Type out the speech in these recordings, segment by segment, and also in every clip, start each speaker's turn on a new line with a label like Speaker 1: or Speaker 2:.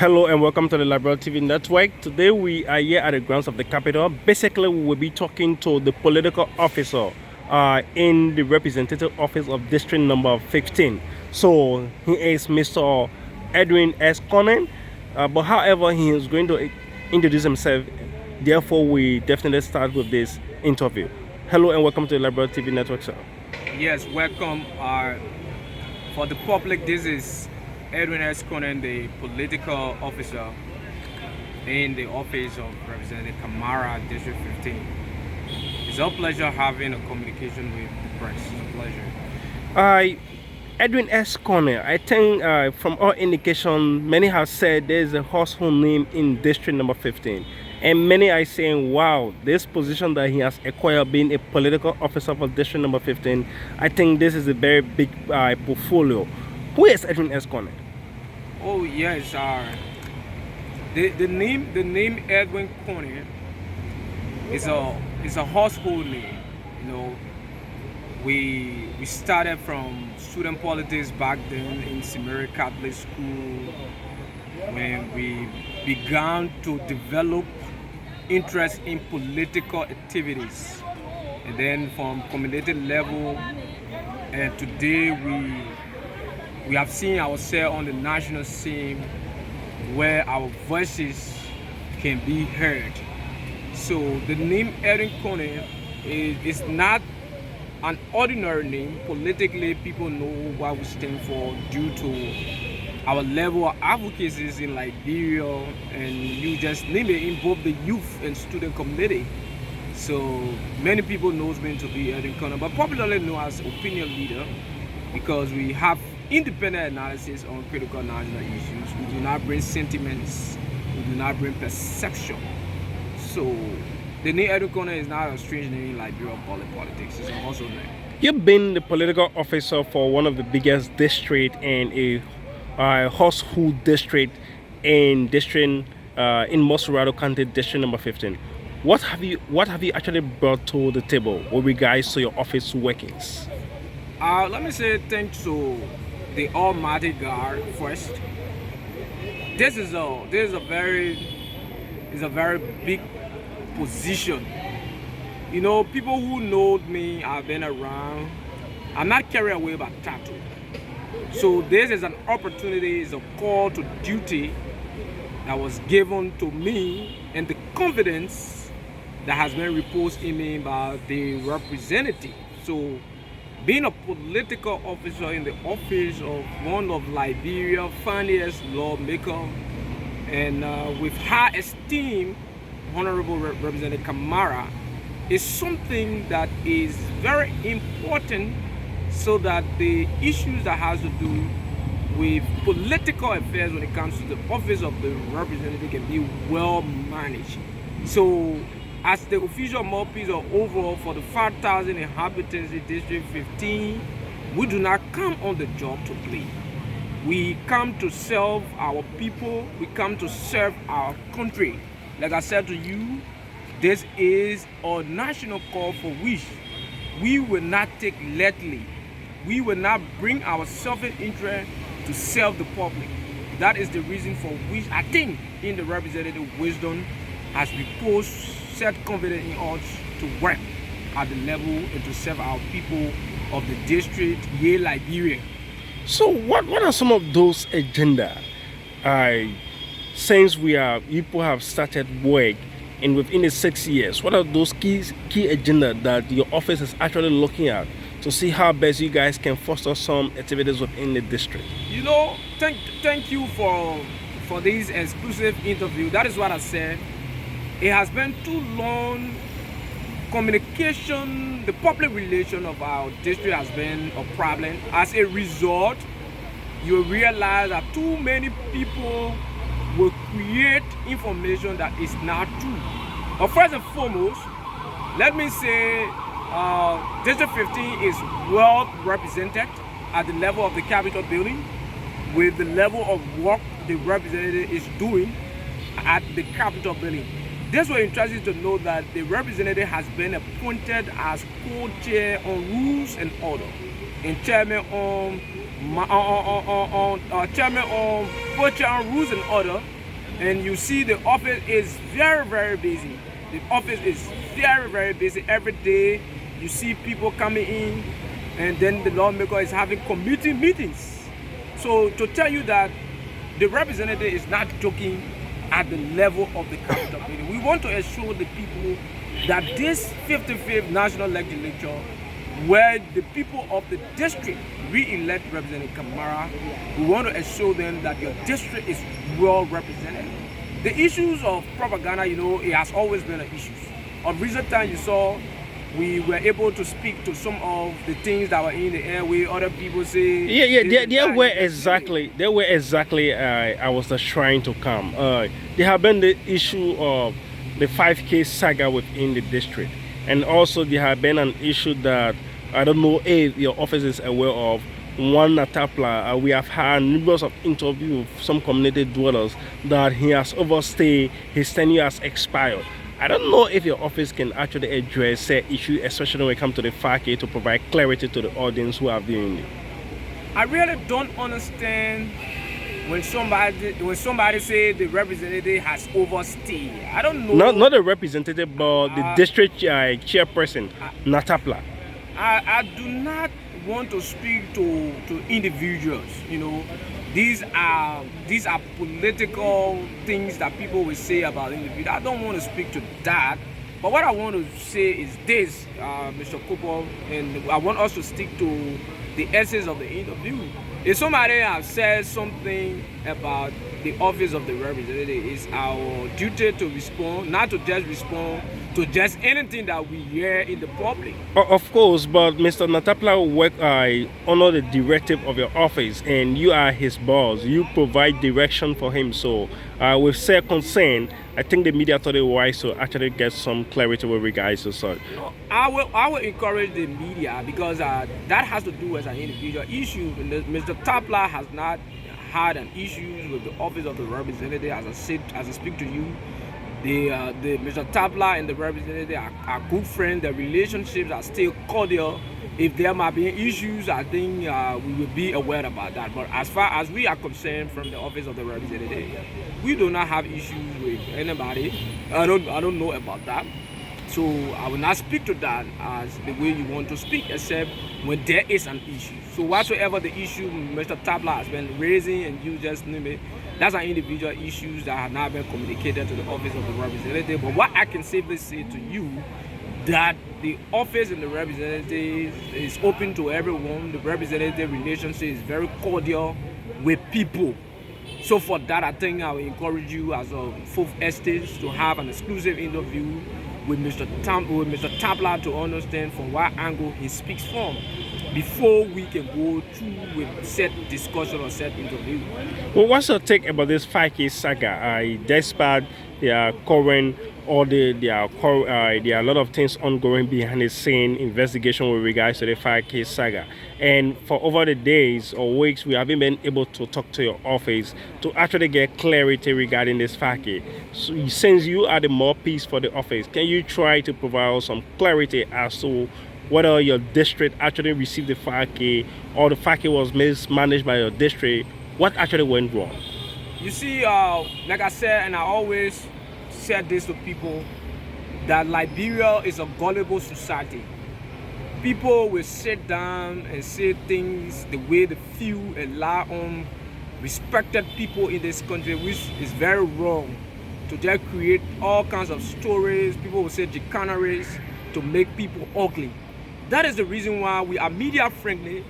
Speaker 1: Hello and welcome to the Liberia TV network. Today we are here at the grounds of the Capitol. Basically, we will be talking to the political officer in the representative office of District Number 15. So he is Mr. Edwin S. Conan, but however, he is going to introduce himself. Therefore, we definitely start with this interview. Hello and welcome to the Liberia TV network, sir.
Speaker 2: Yes, welcome. For the public, this is Edwin S. Conan, the political officer in the office of Representative Kamara, District 15. It's a pleasure having a communication with the press. It's a pleasure.
Speaker 1: Edwin S. Conan, I think from all indication, many have said there is a household name in District Number 15. And many are saying, wow, this position that he has acquired being a political officer for District Number 15, I think this is a very big portfolio. Who is Edwin S. Conan?
Speaker 2: Oh yes, the name Edwin Conan is a household name. You know, we started from student politics back then in Simeri Catholic School when we began to develop interest in political activities, and then from community level, and today we have seen ourselves on the national scene where our voices can be heard. So the name Edwin Conan is not an ordinary name. Politically, people know what we stand for due to our level of advocacies in Liberia, and you just name it, in both the youth and student community. So many people knows me to be Edwin Conan, but popularly known as opinion leader, because we have independent analysis on critical national issues. We do not bring sentiments, we do not bring perception. So the name Edwin Conan is not a strange name in Liberia politics. It's a also name.
Speaker 1: You've been the political officer for one of the biggest districts and a household district in Mosurado County, District Number 15. What have you actually brought to the table with regards to your office workings?
Speaker 2: Let me say thanks to the Almighty God first. This is a very big position. You know, people who know me, have been around. I'm not carried away by title. So this is an opportunity, is a call to duty that was given to me, and the confidence that has been reposed in me by the representative. So being a political officer in the office of one of Liberia's finest lawmaker, and with high esteem, Honorable Representative Kamara, is something that is very important, so that the issues that has to do with political affairs when it comes to the office of the representative can be well managed. So as the official mouthpiece or overall for the 5,000 inhabitants in District 15, we do not come on the job to play. We come to serve our people, we come to serve our country. Like I said to you, this is a national call for which we will not take lightly. We will not bring our selfish interest to serve the public. That is the reason for which I think in the representative wisdom has reposed set confidence in us to work at the level and to serve our people of the district, here Liberia.
Speaker 1: So what are some of those agenda? Since people have started work, and within the 6 years, what are those key agenda that your office is actually looking at to see how best you guys can foster some activities within the district? You
Speaker 2: know, thank you for this exclusive interview. That is what I said. It has been too long. Communication, the public relation of our district has been a problem. As a result, you realize that too many people will create information that is not true. But first and foremost, let me say District 15 is well represented at the level of the Capitol building, with the level of work the representative is doing at the Capitol building. This will interest you to know that the representative has been appointed as co-chair on rules and order and chairman on chairman on culture and rules and order, and you see the office is very, very busy. The office is very, very busy. Every day you see people coming in, and then the lawmaker is having committee meetings. So to tell you that the representative is not joking at the level of the capital meeting, we want to assure the people that this 55th National Legislature, where the people of the district re-elect Representative Kamara, we want to assure them that your district is well represented. The issues of propaganda, it has always been an issue. Of recent time, you saw we were able to speak to some of the things that were in the airway. Other people say,
Speaker 1: there were exactly. I was just trying to come. There have been the issue of the 5K saga within the district, and also there have been an issue that I don't know if your office is aware of. One Natapla, we have had numerous of interviews with some community dwellers that he has overstayed, his tenure has expired. I don't know if your office can actually address that issue, especially when it comes to the 5K, to provide clarity to the audience who are viewing it.
Speaker 2: I really don't understand when somebody say the representative has overstayed. I don't know.
Speaker 1: Not the representative, but the district chairperson, Natapla.
Speaker 2: I do not want to speak to individuals. These are political things that people will say about individuals. I don't want to speak to that. But what I want to say is this, Mr. Cooper, and I want us to stick to the essence of the interview. If somebody has said something about the office of the representative, it's our duty to respond, not to just respond to just anything that we hear in the public.
Speaker 1: Of course, but Mr. Natapla honor the directive of your office, and you are his boss. You provide direction for him. So, with said concern, I think the media thought it wise to actually get some clarity with regards to such.
Speaker 2: I will encourage the media, because that has to do with an individual issue. Mr. Tapla has not had an issue with the office of the representative. As I speak to you, the Mr. Tapla and the representative are good friends. Their relationships are still cordial. If there might be issues, I think we will be aware about that. But as far as we are concerned, from the office of the representative, we do not have issues with anybody. I don't know about that. So I will not speak to that as the way you want to speak, except when there is an issue. So whatsoever the issue Mr. Tabla has been raising, and you just name it, that's an individual issues that have not been communicated to the office of the representative. But what I can safely say to you, that the office and the representative is open to everyone. The representative relationship is very cordial with people. So for that, I think I will encourage you as a Fourth Estate to have an exclusive interview with Mr. Tabla to understand from what angle he speaks from, before we can go through with set discussion or set interview.
Speaker 1: Well, what's your take about this 5K saga? Despite their current or there are a lot of things ongoing behind the scene investigation with regards to the 5K saga, and for over the days or weeks we haven't been able to talk to your office to actually get clarity regarding this 5K. So since you are the mouthpiece for the office, can you try to provide us some clarity as to whether your district actually received the 5K or the 5K was mismanaged by your district? What actually went wrong?
Speaker 2: You see, like I said, and I always said this to people, that Liberia is a gullible society. People will sit down and say things the way they feel and lie on respected people in this country, which is very wrong. To just create all kinds of stories, people will say chicaneries to make people ugly. That is the reason why we are media friendly.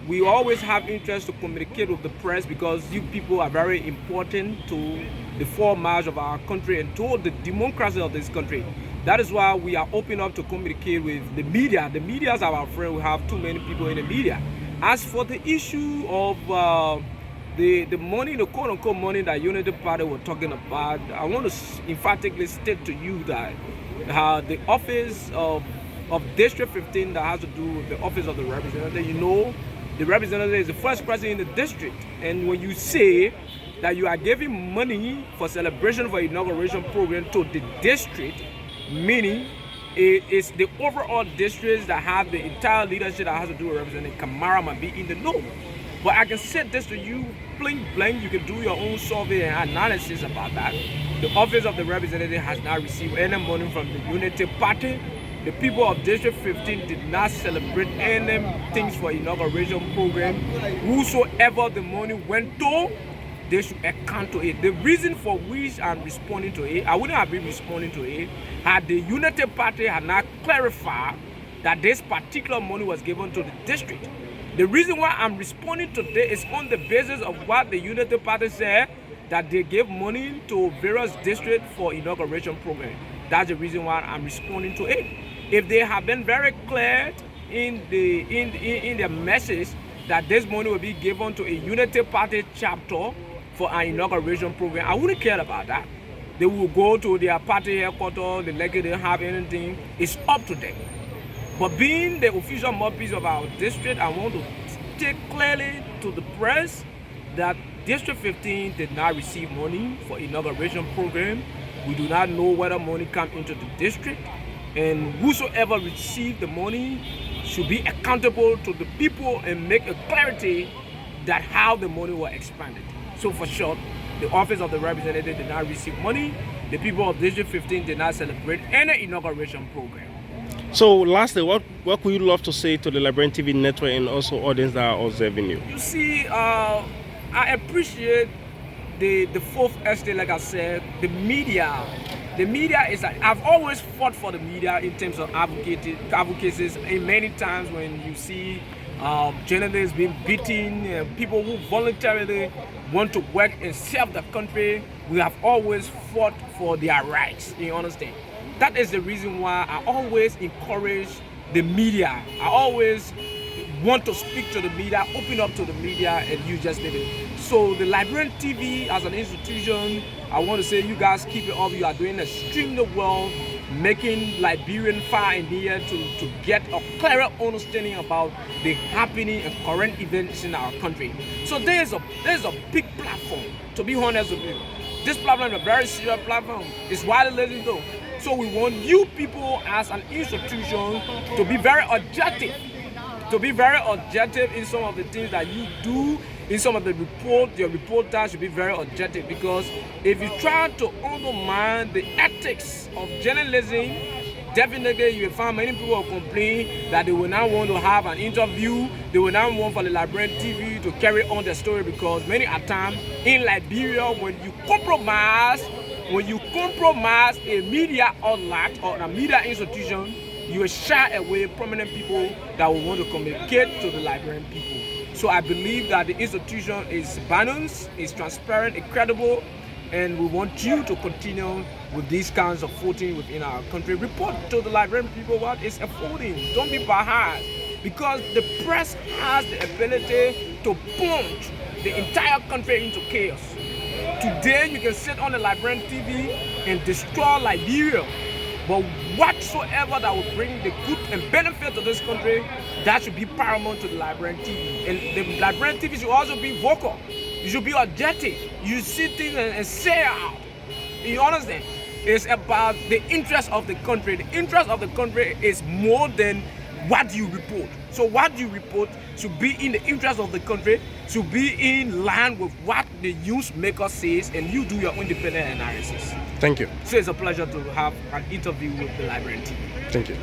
Speaker 2: We always have interest to communicate with the press, because you people are very important to the format of our country and to the democracy of this country. That is why we are open up to communicate with the media. The media is our friend. We have too many people in the media. As for the issue of the money, the quote-unquote money that Unity Party were talking about, I want to emphatically state to you that the office of District 15 that has to do with the office of the representative, the representative is the first person in the district. And when you say that you are giving money for celebration for inauguration program to the district, meaning it's the overall districts that have the entire leadership that has to do with representing Kamara might be in the know. But I can say this to you, plain blank, you can do your own survey and analysis about that. The Office of the Representative has not received any money from the Unity Party. The people of District 15 did not celebrate any things for inauguration program. Whosoever the money went to, they should account to it. The reason for which I'm responding to it, I wouldn't have been responding to it had the Unity Party had not clarified that this particular money was given to the district. The reason why I'm responding today is on the basis of what the Unity Party said, that they gave money to various districts for inauguration program. That's the reason why I'm responding to it. If they have been very clear in their message that this money will be given to a Unity Party chapter for an inauguration program, I wouldn't care about that. They will go to their party headquarters, they like it, they don't have anything. It's up to them. But being the official mouthpiece of our district, I want to state clearly to the press that District 15 did not receive money for inauguration program. We do not know whether money come into the district, and whosoever received the money should be accountable to the people and make a clarity that how the money was expanded. So for short, the Office of the Representative did not receive money. The people of District 15 did not celebrate any inauguration program.
Speaker 1: So lastly, what would you love to say to the Liberian TV network and also audience that are observing you?
Speaker 2: You see, I appreciate the fourth estate, like I said, the media. The media is, I've always fought for the media in terms of advocacies. And many times when you see journalists being beaten, people who voluntarily want to work and serve the country, we have always fought for their rights, you understand? That is the reason why I always encourage the media. I always want to speak to the media, open up to the media, and you just did it. So the Liberian TV as an institution, I want to say you guys keep it up. You are doing extremely well, making Liberian far and near to get a clearer understanding about the happening and current events in our country. So there's a big platform, to be honest with you. This platform is a very serious platform. It's widely listened to. So we want you people as an institution to be very objective. To be very objective in some of the things that you do, in some of the report, your reporters should be very objective, because if you try to undermine the ethics of journalism, definitely you will find many people will complain that they will not want to have an interview, they will not want for the Liberian TV to carry on the story, because many a time in Liberia, when you compromise a media outlet or a media institution, you will shy away prominent people that will want to communicate to the Liberian people. So I believe that the institution is balanced, is transparent, incredible, and we want you to continue with these kinds of voting within our country. Report to the Liberian people what is unfolding. Don't be biased, because the press has the ability to plunge the entire country into chaos. Today you can sit on the Liberian TV and destroy Liberia, but whatsoever that will bring the good and benefit to this country, that should be paramount to the Liberian TV. And the Liberian TV should also be vocal. You should be objective. You see things and say out. You understand? It's about the interest of the country. The interest of the country is more than what you report. So what you report should be in the interest of the country, should be in line with what the news maker says, and you do your independent analysis.
Speaker 1: Thank you.
Speaker 2: So it's a pleasure to have an interview with the Liberian TV.
Speaker 1: Thank you.